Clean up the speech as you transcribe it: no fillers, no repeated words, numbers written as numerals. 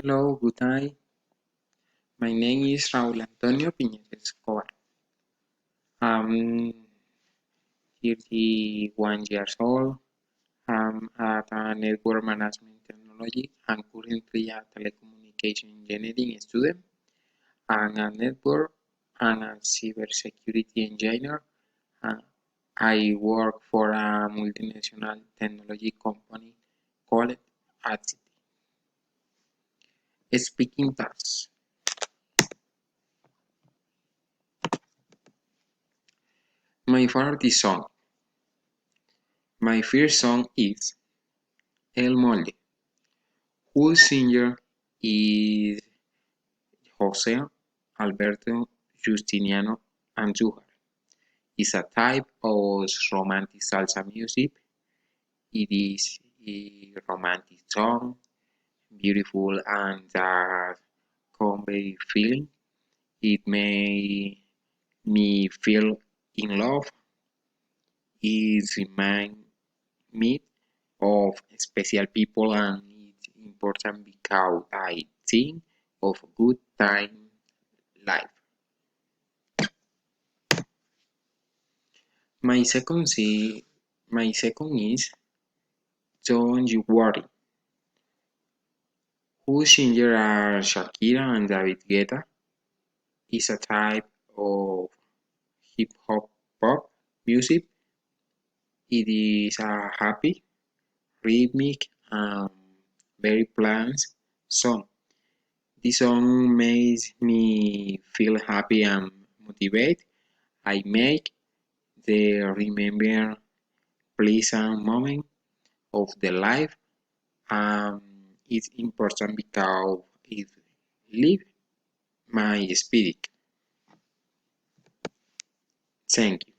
Hello, good night. My name is Raúl Antonio Piñez Escobar. I'm 31 years old. I'm at a network management technology and currently a telecommunication engineering student. I'm a network and a cybersecurity engineer. And I work for a multinational technology company called ACT. Speaking tasks. My favorite song. My first song is El Molde, whose singer is Jose Alberto Justiniano Andújar. It's a type of romantic salsa music. It is a romantic song, beautiful and that convey feeling. It made me feel in love. It reminds me of special people and it's important because I think of good time life. My second see my second is Don't You Worry, whose singers are Shakira and David Guetta. Is a type of hip hop pop music. It is a happy, rhythmic, and very planned song. This song makes me feel happy and motivated. I make the remember pleasant moment of the life. It's important because it lifts my spirit. Thank you.